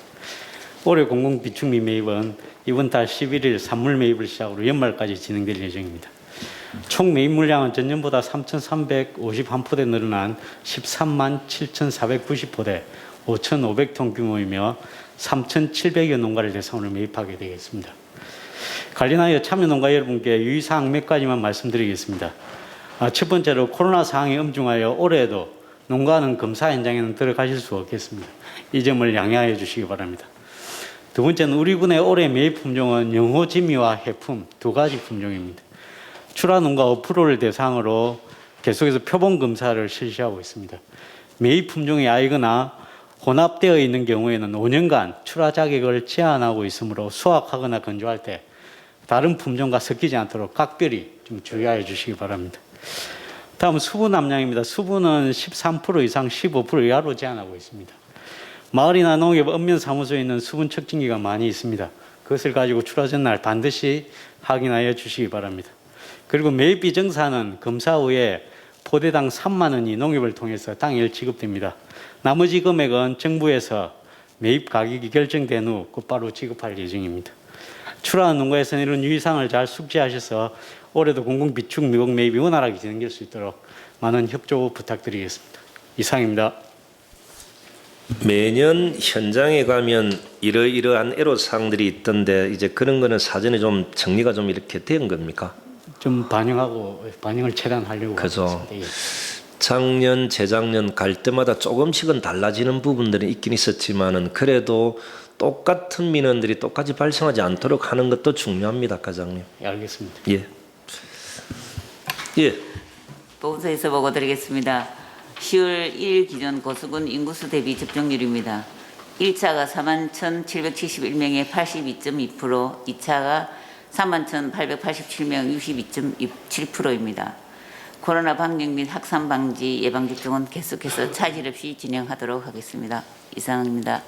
올해 공공비축 매입은 이번 달 11일 산물 매입을 시작으로 연말까지 진행될 예정입니다. 총 매입 물량은 전년보다 3,351포대 늘어난 13만 7,490포대 5,500톤 규모이며 3,700여 농가를 대상으로 매입하게 되겠습니다. 관련하여 참여 농가 여러분께 유의사항 몇 가지만 말씀드리겠습니다. 첫 번째로 코로나 상황이 엄중하여 올해에도 농가는 검사 현장에는 들어가실 수 없겠습니다. 이 점을 양해하여 주시기 바랍니다. 두 번째는 우리 군의 올해 매입 품종은 영호지미와 해품 두 가지 품종입니다. 출하농가 5%를 대상으로 계속해서 표본 검사를 실시하고 있습니다. 매입 품종이 아니거나 혼합되어 있는 경우에는 5년간 출하 자격을 제한하고 있으므로 수확하거나 건조할 때 다른 품종과 섞이지 않도록 각별히 좀 주의하여 주시기 바랍니다. 다음 수분 함량입니다. 수분은 13% 이상 15% 이하로 제한하고 있습니다. 마을이나 농협 읍면사무소에 있는 수분 측정기가 많이 있습니다. 그것을 가지고 출하 전날 반드시 확인하여 주시기 바랍니다. 그리고 매입비 정산은 검사 후에 포대당 3만 원이 농협을 통해서 당일 지급됩니다. 나머지 금액은 정부에서 매입 가격이 결정된 후 곧바로 지급할 예정입니다. 출하하는 농가에서는 이런 유의사항을 잘 숙지하셔서 올해도 공공비축 미국 매입이 원활하게 진행될 수 있도록 많은 협조 부탁드리겠습니다. 이상입니다. 매년 현장에 가면 이러이러한 애로사항들이 있던데 이제 그런 거는 사전에 좀 정리가 좀 이렇게 된 겁니까? 좀 반영을 최대한 하려고 그죠. 하겠습니다. 예. 작년, 재작년 갈 때마다 조금씩은 달라지는 부분들이 있긴 있었지만은 그래도 똑같은 민원들이 똑같이 발생하지 않도록 하는 것도 중요합니다, 과장님. 예, 알겠습니다. 예. 예. 보고서에서 보고 드리겠습니다. 10월 1일 기준 고수군 인구수 대비 접종률입니다. 1차가 41,771명의 82.2%, 2차가 31,887명 62.7%입니다. 코로나 방역 및 확산 방지 예방 접종은 계속해서 차질 없이 진행하도록 하겠습니다. 이상입니다.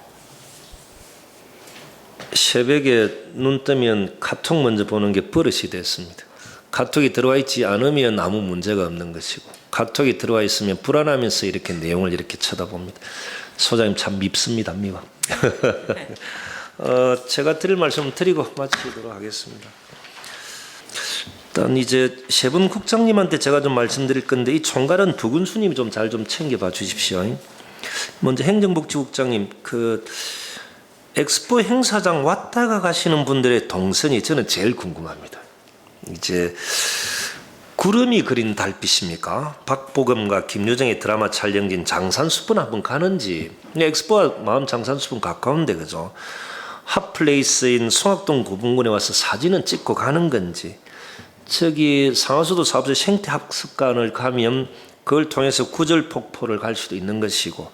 새벽에 눈 뜨면 카톡 먼저 보는 게 버릇이 됐습니다. 카톡이 들어와 있지 않으면 아무 문제가 없는 것이고 카톡이 들어와 있으면 불안하면서 이렇게 내용을 이렇게 쳐다봅니다. 소장님 참 밉습니다. 미워. 제가 드릴 말씀 드리고 마치도록 하겠습니다. 일단 이제 세 분 국장님한테 제가 좀 말씀드릴 건데 이 총괄은 부군수님이 좀 잘 좀 챙겨봐 주십시오. 먼저 행정복지국장님 그 엑스포 행사장 왔다가 가시는 분들의 동선이 저는 제일 궁금합니다. 이제 구름이 그린 달빛입니까? 박보검과 김유정의 드라마 촬영진 장산숲은 한번 가는지 엑스포와 마음 장산숲은 가까운데 그죠? 핫플레이스인 송악동 고분군에 와서 사진은 찍고 가는 건지 저기 상하수도 사업소 생태학습관을 가면 그걸 통해서 구절폭포를 갈 수도 있는 것이고,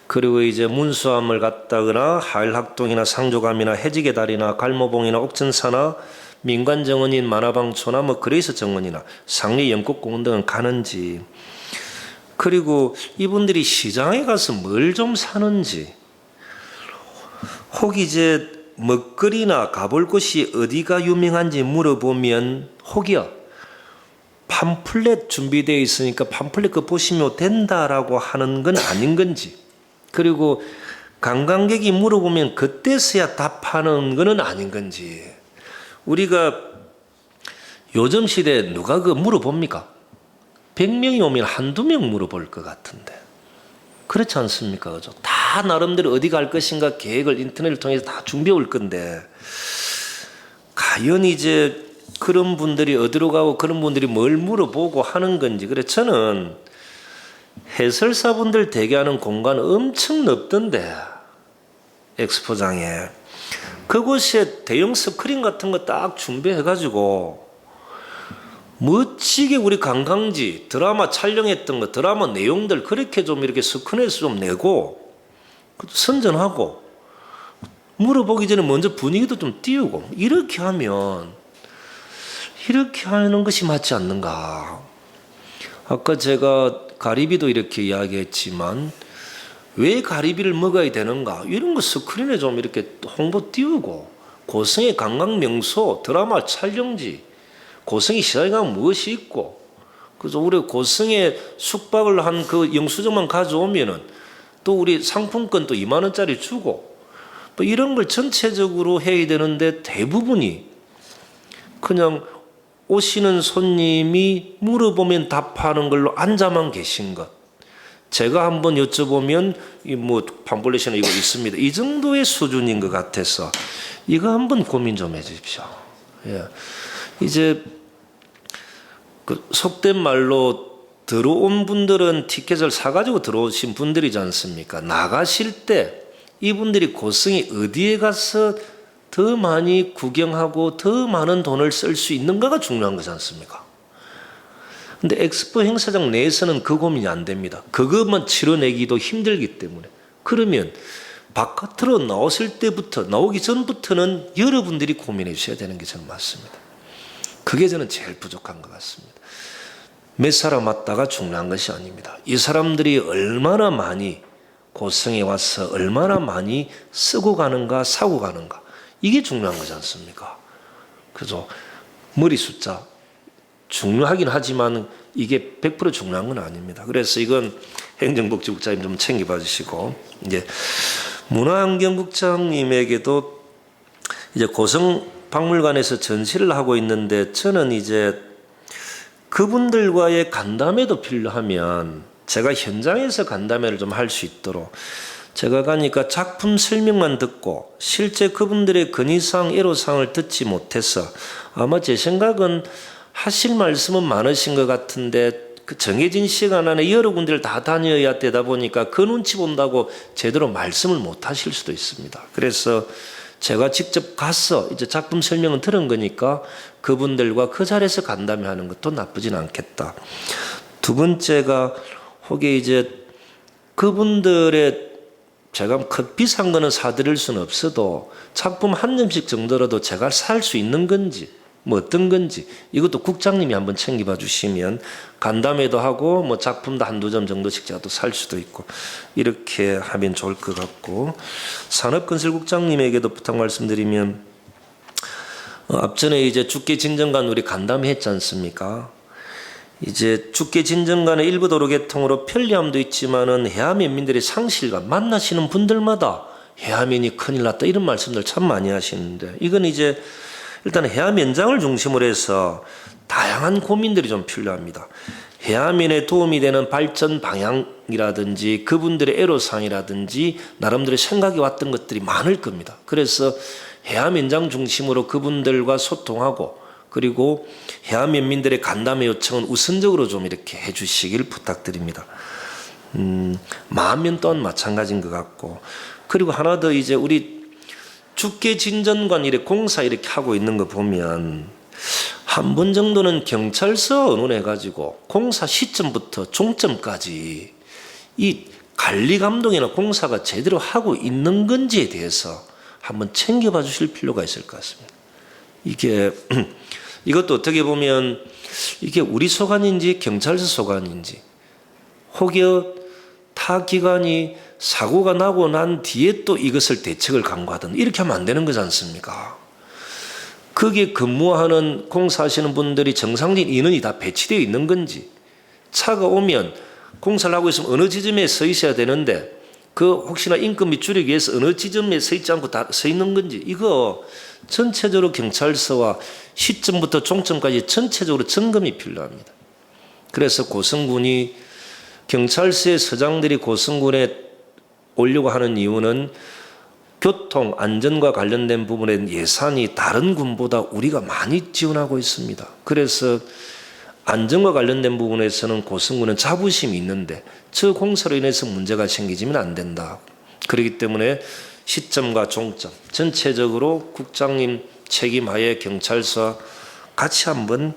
그리고 이제 문수암을 갔다거나 하일학동이나 상조감이나 해지계달이나 갈모봉이나 옥천사나 민관정원인 만화방초나 뭐 그레이스 정원이나 상리 연꽃공원 등은 가는지, 그리고 이분들이 시장에 가서 뭘 좀 사는지, 혹 이제 먹거리나 가볼 곳이 어디가 유명한지 물어보면 혹이요, 팜플렛 준비되어 있으니까 팜플렛 그 보시면 된다라고 하는 건 아닌 건지, 그리고 관광객이 물어보면 그때서야 답하는 거는 아닌 건지, 우리가 요즘 시대에 누가 그 물어봅니까? 100명이 오면 한두 명 물어볼 것 같은데 그렇지 않습니까? 그죠? 다 나름대로 어디 갈 것인가 계획을 인터넷을 통해서 다 준비해 올 건데, 과연 이제 그런 분들이 어디로 가고 그런 분들이 뭘 물어보고 하는 건지. 그래 저는 해설사분들 대기하는 공간 엄청 넓던데, 엑스포장에 그곳에 대형 스크린 같은 거 딱 준비해가지고 멋지게 우리 관광지 드라마 촬영했던 거 드라마 내용들 그렇게 좀 이렇게 스크린에서 좀 내고 선전하고, 물어보기 전에 먼저 분위기도 좀 띄우고, 이렇게 하면 이렇게 하는 것이 맞지 않는가. 아까 제가 가리비도 이렇게 이야기했지만 왜 가리비를 먹어야 되는가, 이런 거 스크린에 좀 이렇게 홍보 띄우고, 고성의 관광 명소 드라마 촬영지, 고성의 시장에 가면 무엇이 있고, 그래서 우리 고성에 숙박을 한 그 영수증만 가져오면은 또 우리 상품권 또 2만 원짜리 주고, 뭐 이런 걸 전체적으로 해야 되는데 대부분이 그냥 오시는 손님이 물어보면 답하는 걸로 앉아만 계신 것. 제가 한번 여쭤보면 뭐 팜플렛이나 이거 있습니다, 이 정도의 수준인 것 같아서 이거 한번 고민 좀 해주십시오. 예. 이제 그 속된 말로 들어온 분들은 티켓을 사가지고 들어오신 분들이지 않습니까? 나가실 때 이분들이 고성이 어디에 가서 더 많이 구경하고 더 많은 돈을 쓸 수 있는가가 중요한 거지 않습니까? 근데 엑스포 행사장 내에서는 그 고민이 안 됩니다. 그것만 치러내기도 힘들기 때문에. 그러면 바깥으로 나오실 때부터, 나오기 전부터는 여러분들이 고민해 주셔야 되는 게 저는 맞습니다. 그게 저는 제일 부족한 것 같습니다. 몇 사람 왔다가 중요한 것이 아닙니다. 이 사람들이 얼마나 많이 고성에 와서 얼마나 많이 쓰고 가는가 사고 가는가, 이게 중요한 거지 않습니까? 그래서 머리 숫자 중요하긴 하지만 이게 100% 중요한 건 아닙니다. 그래서 이건 행정복지국장님 좀 챙겨봐 주시고, 이제 문화환경국장님에게도 이제 고성박물관에서 전시를 하고 있는데, 저는 이제 그분들과의 간담회도 필요하면 제가 현장에서 간담회를 좀 할 수 있도록, 제가 가니까 작품 설명만 듣고 실제 그분들의 건의사항, 애로사항을 듣지 못해서 아마 제 생각은 하실 말씀은 많으신 것 같은데 그 정해진 시간 안에 여러 군데를 다 다녀야 되다 보니까 그 눈치 본다고 제대로 말씀을 못 하실 수도 있습니다. 그래서 제가 직접 가서 이제 작품 설명은 들은 거니까 그분들과 그 자리에서 간담회 하는 것도 나쁘진 않겠다. 두 번째가 혹시 이제 그분들의 제가 비싼 거는 사드릴 수는 없어도 작품 한 점씩 정도라도 제가 살 수 있는 건지 뭐 어떤 건지 이것도 국장님이 한번 챙겨봐 주시면 간담회도 하고 뭐 작품도 한두 점 정도씩 제가 또 살 수도 있고 이렇게 하면 좋을 것 같고, 산업건설국장님에게도 부탁 말씀드리면 앞전에 이제 죽계진정관 우리 간담회 했지 않습니까? 이제 죽계진정관의 일부 도로개통으로 편리함도 있지만은 해암인민들의 상실과 만나시는 분들마다 해암인이 큰일 났다 이런 말씀들 참 많이 하시는데, 이건 이제 일단 해암 연장을 중심으로 해서 다양한 고민들이 좀 필요합니다. 해암인에 도움이 되는 발전 방향이라든지 그분들의 애로사항이라든지 나름대로 생각이 왔던 것들이 많을 겁니다. 그래서 해암 연장 중심으로 그분들과 소통하고, 그리고 해암연민들의 간담회 요청은 우선적으로 좀 이렇게 해주시길 부탁드립니다. 만면 또한 마찬가지인 것 같고, 그리고 하나 더 이제 우리 죽계진전관 이렇게 공사 이렇게 하고 있는 거 보면 한 번 정도는 경찰서 언론해가지고 공사 시점부터 종점까지 이 관리 감독이나 공사가 제대로 하고 있는 건지에 대해서 한번 챙겨봐 주실 필요가 있을 것 같습니다. 이게 이것도 어떻게 보면 이게 우리 소관인지 경찰서 소관인지 혹여 타 기관이 사고가 나고 난 뒤에 또 이것을 대책을 강구하든 이렇게 하면 안 되는 거지 않습니까? 거기에 근무하는 공사하시는 분들이 정상적인 인원이 다 배치되어 있는 건지 차가 오면 공사를 하고 있으면 어느 지점에 서 있어야 되는데 그 혹시나 인건비 줄이기 위해서 어느 지점에 서 있지 않고 다 서 있는 건지 이거 전체적으로 경찰서와 시점부터 종점까지 전체적으로 점검이 필요합니다. 그래서 고성군이 경찰서의 서장들이 고성군에 오려고 하는 이유는 교통 안전과 관련된 부분에 예산이 다른 군보다 우리가 많이 지원하고 있습니다. 그래서 안전과 관련된 부분에서는 고성군은 자부심이 있는데 저 공사로 인해서 문제가 생기지면 안 된다. 그렇기 때문에 시점과 종점 전체적으로 국장님 책임하에 경찰서와 같이 한번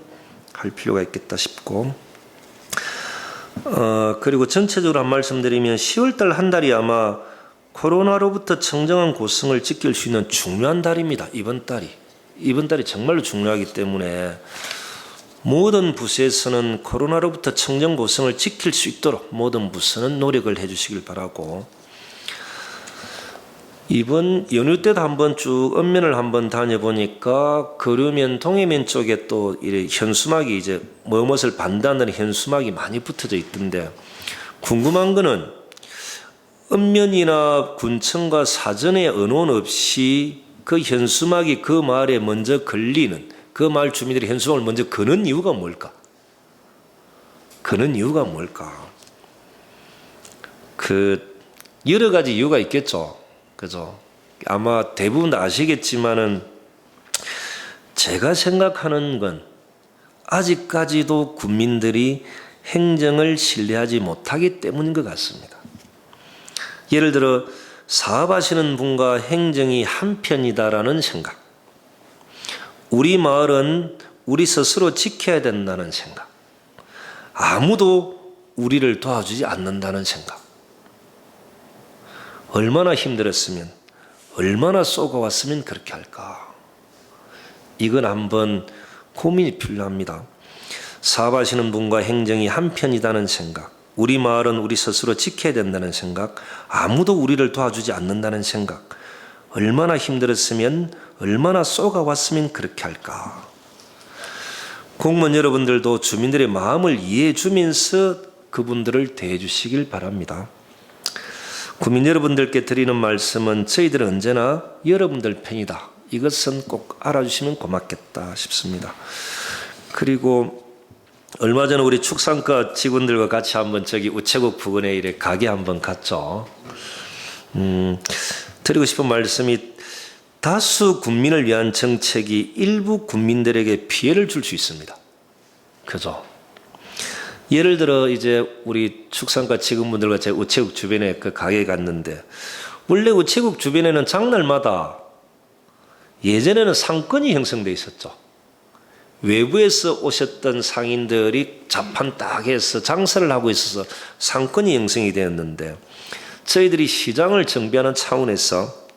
할 필요가 있겠다 싶고 그리고 전체적으로 한 말씀 드리면 10월달 한 달이 아마 코로나로부터 청정한 고성을 지킬 수 있는 중요한 달입니다. 이번 달이 정말로 중요하기 때문에 모든 부서에서는 코로나로부터 청정 고성을 지킬 수 있도록 모든 부서는 노력을 해주시길 바라고 이번 연휴 때도 한번 쭉 읍면을 한번 다녀보니까 거류면 동해면 쪽에 또 이래 현수막이 이제 무엇을 반대한다는 현수막이 많이 붙어져 있던데 궁금한 거는 읍면이나 군청과 사전에 언론 없이 그 현수막이 그 마을에 먼저 걸리는 그 마을 주민들이 현수막을 먼저 거는 이유가 뭘까? 그 여러 가지 이유가 있겠죠. 그죠? 아마 대부분 다 아시겠지만은 제가 생각하는 건 아직까지도 국민들이 행정을 신뢰하지 못하기 때문인 것 같습니다. 예를 들어 사업하시는 분과 행정이 한편이다라는 생각, 우리 마을은 우리 스스로 지켜야 된다는 생각, 아무도 우리를 도와주지 않는다는 생각, 얼마나 힘들었으면 얼마나 쏘고왔으면 그렇게 할까. 이건 한번 고민이 필요합니다. 사업하시는 분과 행정이 한편이다는 생각, 우리 마을은 우리 스스로 지켜야 된다는 생각, 아무도 우리를 도와주지 않는다는 생각, 얼마나 힘들었으면 얼마나 쏘가왔으면 그렇게 할까. 공무원 여러분들도 주민들의 마음을 이해해 주면서 그분들을 대해 주시길 바랍니다. 국민 여러분들께 드리는 말씀은 저희들은 언제나 여러분들 편이다. 이것은 꼭 알아주시면 고맙겠다 싶습니다. 그리고 얼마 전에 우리 축산과 직원들과 같이 한번 저기 우체국 부근에 이래 가게 한번 갔죠. 드리고 싶은 말씀이 다수 국민을 위한 정책이 일부 국민들에게 피해를 줄 수 있습니다. 그죠? 예를 들어 이제 우리 축산과 직원분들과 제 우체국 주변에 그 가게에 갔는데 원래 우체국 주변에는 장날마다 예전에는 상권이 형성돼 있었죠. 외부에서 오셨던 상인들이 자판 딱 해서 장사를 하고 있어서 상권이 형성이 되었는데 저희들이 시장을 정비하는 차원에서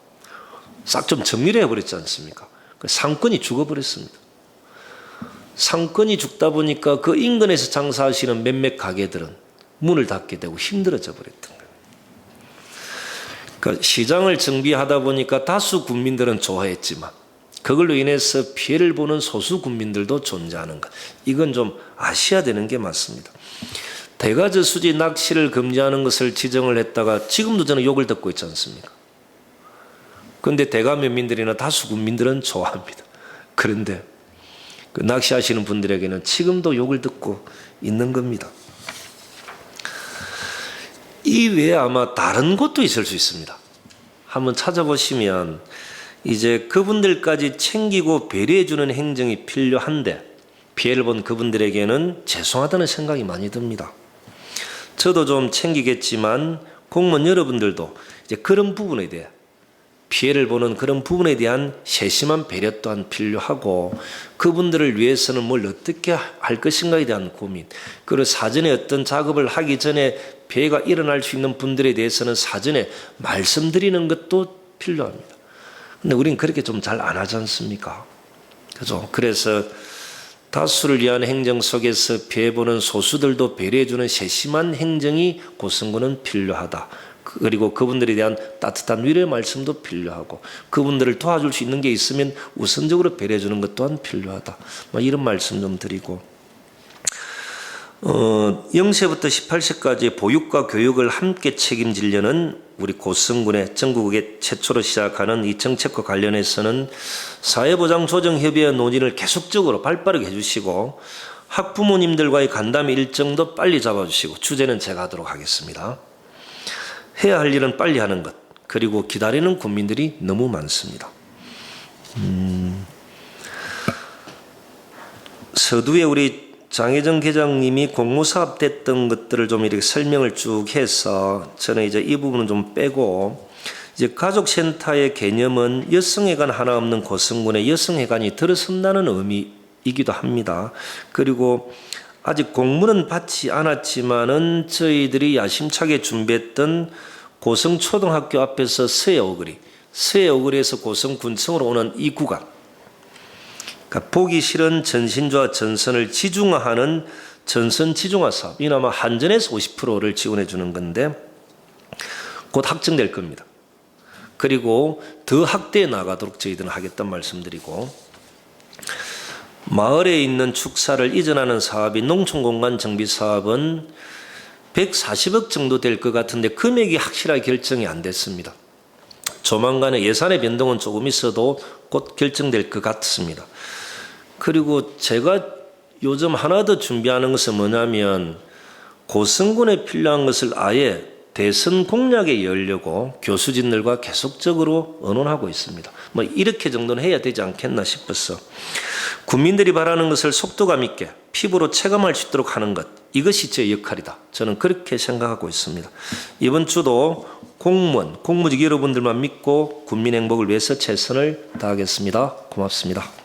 싹 좀 정리를 해버렸지 않습니까? 상권이 죽어버렸습니다. 상권이 죽다 보니까 그 인근에서 장사하시는 몇몇 가게들은 문을 닫게 되고 힘들어져 버렸던 거예요. 그러니까 시장을 정비하다 보니까 다수 국민들은 좋아했지만 그걸로 인해서 피해를 보는 소수 국민들도 존재하는 것. 이건 좀 아셔야 되는 게 맞습니다. 대가저수지 낚시를 금지하는 것을 지정을 했다가 지금도 저는 욕을 듣고 있지 않습니까? 그런데 대가면민들이나 다수 국민들은 좋아합니다. 그런데 그 낚시하시는 분들에게는 지금도 욕을 듣고 있는 겁니다. 이 외에 아마 다른 것도 있을 수 있습니다. 한번 찾아보시면 이제 그분들까지 챙기고 배려해주는 행정이 필요한데 피해를 본 그분들에게는 죄송하다는 생각이 많이 듭니다. 저도 좀 챙기겠지만 공무원 여러분들도 이제 그런 부분에 대해 피해를 보는 그런 부분에 대한 세심한 배려 또한 필요하고 그분들을 위해서는 뭘 어떻게 할 것인가에 대한 고민 그리고 사전에 어떤 작업을 하기 전에 피해가 일어날 수 있는 분들에 대해서는 사전에 말씀드리는 것도 필요합니다. 근데 우리는 그렇게 좀 잘 안 하지 않습니까? 그죠? 그래서 다수를 위한 행정 속에서 피해보는 소수들도 배려해주는 세심한 행정이 고성군은 필요하다. 그리고 그분들에 대한 따뜻한 위로의 말씀도 필요하고 그분들을 도와줄 수 있는 게 있으면 우선적으로 배려해주는 것 또한 필요하다. 이런 말씀 좀 드리고 0세부터 18세까지 보육과 교육을 함께 책임지려는 우리 고성군의 전국에 최초로 시작하는 이 정책과 관련해서는 사회보장조정협의회 논의를 계속적으로 발빠르게 해주시고 학부모님들과의 간담회 일정도 빨리 잡아주시고 주제는 제가 하도록 하겠습니다. 해야 할 일은 빨리 하는 것 그리고 기다리는 국민들이 너무 많습니다. 서두에 우리 장혜정 계장님이 공모사업 됐던 것들을 좀 이렇게 설명을 쭉 해서 저는 이제 이 부분은 좀 빼고 이제 가족센터의 개념은 여성회관 하나 없는 고성군에 여성회관이 들어선다는 의미이기도 합니다. 그리고 아직 공문은 받지 않았지만은 저희들이 야심차게 준비했던 고성초등학교 앞에서 서해오거리에서 고성군청으로 오는 이 구간 그러니까 보기 싫은 전신좌 전선을 지중화하는 전선 지중화 사업 이나마 한전에서 50%를 지원해 주는 건데 곧 확정될 겁니다. 그리고 더 확대해 나가도록 저희들은 하겠다는 말씀드리고 마을에 있는 축사를 이전하는 사업인 농촌공간 정비 사업은 140억 정도 될 것 같은데 금액이 확실하게 결정이 안 됐습니다. 조만간에 예산의 변동은 조금 있어도 곧 결정될 것 같습니다. 그리고 제가 요즘 하나 더 준비하는 것은 뭐냐면 고성군에 필요한 것을 아예 대선 공약에 열려고 교수진들과 계속적으로 의논하고 있습니다. 이렇게 정도는 해야 되지 않겠나 싶어서 국민들이 바라는 것을 속도감 있게 피부로 체감할 수 있도록 하는 것 이것이 제 역할이다. 저는 그렇게 생각하고 있습니다. 이번 주도 공무원, 공무직 여러분들만 믿고 국민 행복을 위해서 최선을 다하겠습니다. 고맙습니다.